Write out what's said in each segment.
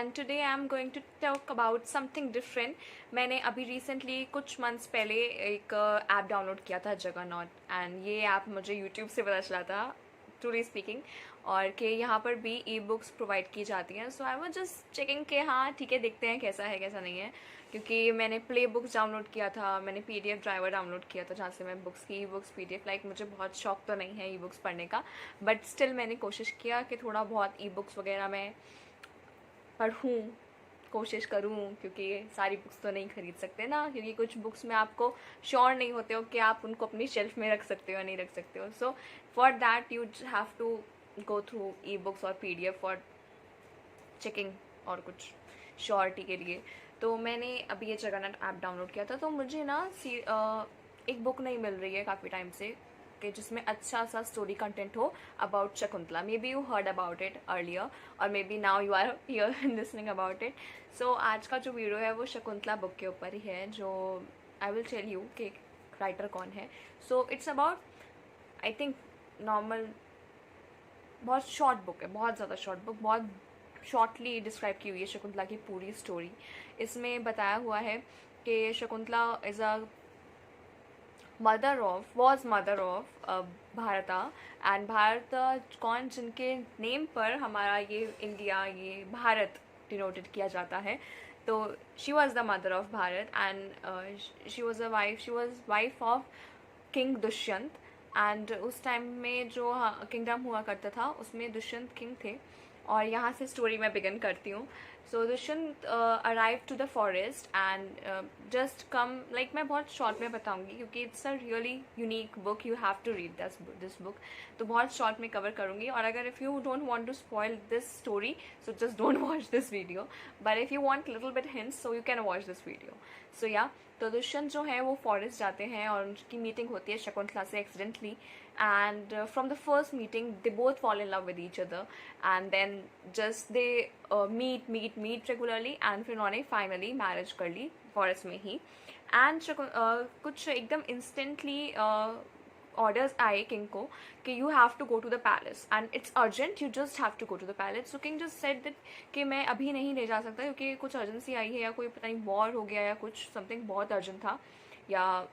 and today I'm going to talk about something different. मैंने अभी recently कुछ months पहले एक ऐप डाउनलोड किया था जगरनॉट, एंड ये ऐप मुझे यूट्यूब से पता चला था ट्रूली स्पीकिंग, और कि यहाँ पर भी ई बुक्स प्रोवाइड की जाती हैं. सो आई वाज जस्ट चेकिंग कि हाँ ठीक है, देखते हैं कैसा है कैसा नहीं है. क्योंकि मैंने प्ले बुक्स डाउनलोड किया था, मैंने PDF ड्राइवर डाउनलोड किया था जहाँ से मैं बुक्स की ई बुक्स PDF लाइक मुझे बहुत शौक तो नहीं है ई बुक्स पढ़ने का, बट स्टिल मैंने कोशिश किया कि थोड़ा बहुत ई बुक्स वगैरह मैं पढ़ूँ, कोशिश करूँ. क्योंकि सारी बुक्स तो नहीं खरीद सकते ना, क्योंकि कुछ बुक्स में आपको श्योर नहीं होते हो कि आप उनको अपनी शेल्फ में रख सकते हो या नहीं रख सकते हो. So for that you have to go through e books और PDF फॉर चेकिंग और कुछ श्योरिटी के लिए. तो मैंने अभी ये जगरनॉट ऐप डाउनलोड किया था. तो मुझे ना एक बुक नहीं मिल रही है काफ़ी टाइम से कि जिसमें अच्छा सा स्टोरी कंटेंट हो about Shakuntala. May be you heard about it earlier और may be now you are here listening about it. So आज का जो वीडियो है वो शकुंतला बुक के ऊपर ही है, जो आई विल टेल यू कि राइटर कौन है. So it's about, I think normal, बहुत शॉर्ट बुक है, बहुत ज़्यादा शॉर्ट बुक, बहुत शॉर्टली डिस्क्राइब की हुई है शकुंतला की पूरी स्टोरी. इसमें बताया हुआ है कि Shakuntala is a was mother of भारता. एंड भारत कौन, जिनके नेम पर हमारा ये इंडिया, ये भारत डिनोटेड किया जाता है. तो she was the mother of Bharat, and she was wife of king Dushyant. And उस टाइम में जो किंगडम हुआ करता था उसमें दुष्यंत किंग थे. और यहाँ से स्टोरी मैं बिगन करती हूँ. So Dushyant arrive to the forest and just come, like मैं बहुत शॉर्ट में बताऊँगी क्योंकि it's a really unique book, you have to read this book. तो बहुत शॉर्ट में कवर करूँगी, और अगर if you don't want to spoil this story so just don't watch this video, but if you want little bit hints so you can watch this video. So yeah, तो दुष्यंत जो है वो forest जाते हैं और उनकी मीटिंग होती है शकुंतला से accidentally. And from the first meeting they both fall in love with each other, and then just they meet regularly, and फिर उन्होंने finally marriage कर ली फॉरेस्ट में ही. एंड कुछ एकदम instantly ऑर्डर्स आए किंग को कि you have to go to the palace and it's urgent, you just have to go to the palace. So king just said that कि मैं अभी नहीं ले जा सकता क्योंकि कुछ अर्जेंसी आई है, या कोई पता नहीं वॉर हो गया, या कुछ समथिंग बहुत अर्जेंट था, या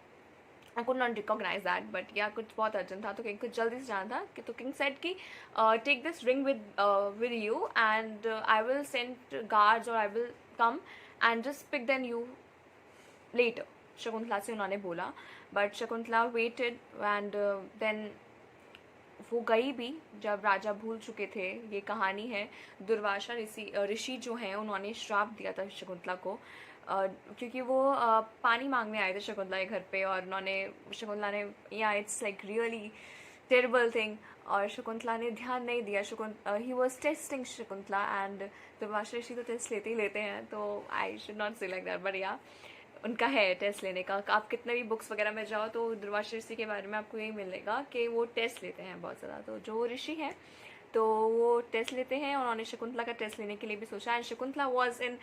I could not recognise that, but या कुछ बहुत अर्जेंट था. तो किंग को जल्दी से जाना था कि, तो किंग सेड कि take this ring with you and I will send guards और I will come and just pick then you later. Shakuntala से उन्होंने बोला, but Shakuntala waited and then वो गई भी जब राजा भूल चुके थे. ये कहानी है, दुर्वासा ऋषि जो हैं उन्होंने श्राप दिया था शकुंतला को, क्योंकि वो पानी मांगने आए थे शकुंतला के घर पे, और शकुंतला ने yeah it's like really terrible thing, और शकुंतला ने ध्यान नहीं दिया. He was testing Shakuntala, and Durvasa ऋषि तो टेस्ट लेते ही लेते हैं, तो I should not say like that, but yeah उनका है टेस्ट लेने का. आप कितने भी बुक्स वगैरह में जाओ तो दुर्वासा ऋषि के बारे में आपको यही मिलेगा कि वो टेस्ट लेते हैं बहुत ज़्यादा. तो जो ऋषि हैं तो वो टेस्ट लेते हैं, उन्होंने शकुंतला का टेस्ट लेने के लिए भी सोचा. एंड शकुंतला वॉज इन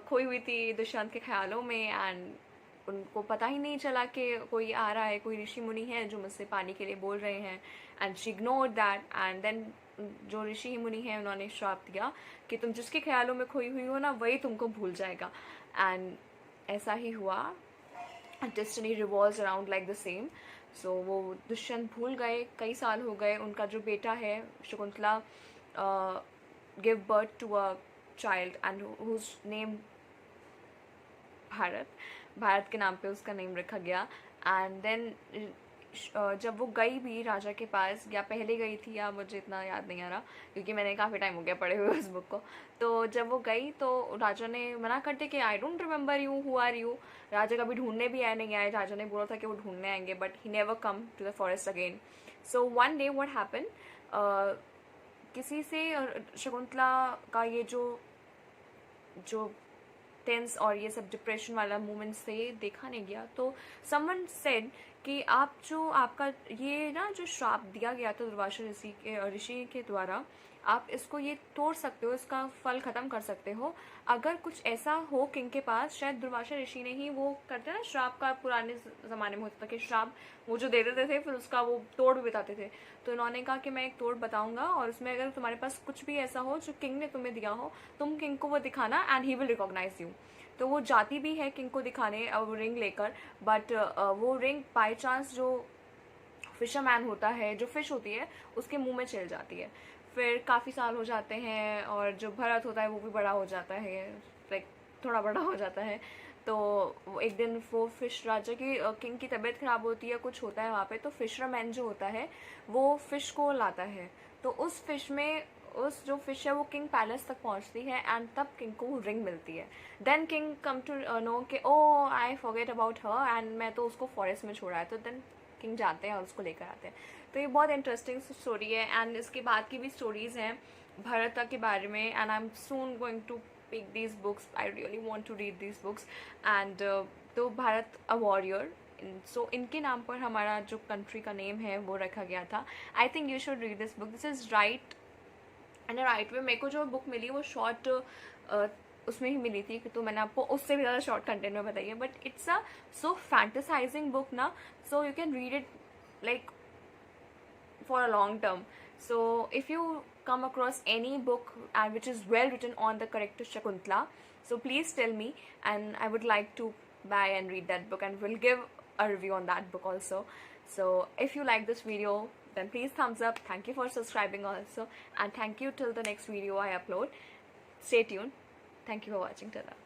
खोई हुई थी दुष्यंत के ख्यालों में, एंड उनको पता ही नहीं चला कि कोई आ रहा है, कोई ऋषि मुनि है जो मुझसे पानी के लिए बोल रहे हैं. And she ignored that, and then जो ऋषि मुनि हैं उन्होंने श्राप दिया कि तुम जिसके ख्यालों में खोई हुई हो ना, वही तुमको भूल जाएगा. एंड ऐसा ही हुआ. Destiny revolves around like the same. So वो दुष्यंत भूल गए, कई साल हो गए. उनका जो बेटा है Shakuntala give birth to a child and whose name Bharat के नाम पे उसका नेम रखा गया. एंड देन जब वो गई भी राजा के पास, या पहले गई थी या मुझे इतना याद नहीं आ रहा क्योंकि मैंने काफ़ी टाइम हो गया पढ़े हुए उस बुक को. तो जब वो गई तो राजा ने मना करते कि I don't remember you, who are you. राजा कभी ढूंढने भी आए नहीं आए. राजा ने बोला था कि वो ढूंढने आएंगे, but he never come to the forest again. So one day what happen, किसी से शकुंतला का ये जो टेंस और ये सब डिप्रेशन वाला मोमेंट से देखा नहीं गया. तो समवन सेड कि आप जो आपका ये ना जो श्राप दिया गया था दुर्वासा ऋषि के द्वारा, आप इसको ये तोड़ सकते हो, इसका फल ख़त्म कर सकते हो। अगर कुछ ऐसा हो किंग के पास, शायद दुर्वासा ऋषि ने ही वो करते हैं ना श्राप का, पुराने ज़माने में होता था कि श्राप वो जो दे देते थे फिर उसका वो तोड़ भी बताते थे। तो इन्होंने कहा कि मैं एक तोड़ बताऊंगा और उसमें अगर तुम्हारे पास कुछ भी ऐसा हो जो किंग ने तुम्हें दिया हो, तुम किंग को वो दिखाना and he will recognise you. तो वो जाती भी है किंग को दिखाने वो रिंग लेकर, बट वो रिंग बाई चांस जो फिशरमैन होता है, जो फिश होती है, उसके मुंह में चल जाती है। फिर काफ़ी साल हो जाते हैं और जो भरत होता है वो भी बड़ा हो जाता है, लाइक थोड़ा बड़ा हो जाता है। तो एक दिन वो फिश राजा की किंग की तबीयत ख़राब होती है, कुछ होता है वहाँ पे, तो फिशरमैन जो होता है वो फ़िश को लाता है। तो उस फिश में उस जो फिश है वो किंग पैलेस तक पहुंचती है एंड तब किंग को रिंग मिलती है। Then king come to know कि oh I forget about her and मैं तो उसको फॉरेस्ट में छोड़ा है। तो देन किंग जाते हैं और उसको लेकर आते हैं। तो ये बहुत इंटरेस्टिंग स्टोरी है एंड इसके बाद की भी स्टोरीज़ हैं भरत के बारे में, and I am soon going to pick these books, I really want to read these books. And तो भारत अ वॉरियर, सो इनके नाम पर हमारा जो कंट्री का नेम है वो रखा गया था। I think you should read this book, this is right and right way. मेरे को जो बुक मिली वो शॉर्ट उसमें ही मिली थी, तो मैंने आपको उससे भी ज़्यादा शॉर्ट कंटेंट में बताई है, but it's a so fantasising book ना, so you can read it like for a long term. So if you come across any book and which is well written on the character Shakuntala, so please tell me and I would like to buy and read that book and will give a review on that book also. So if you like this video, then please thumbs up. Thank you for subscribing also, and thank you till the next video I upload. Stay tuned. Thank you for watching. Tada.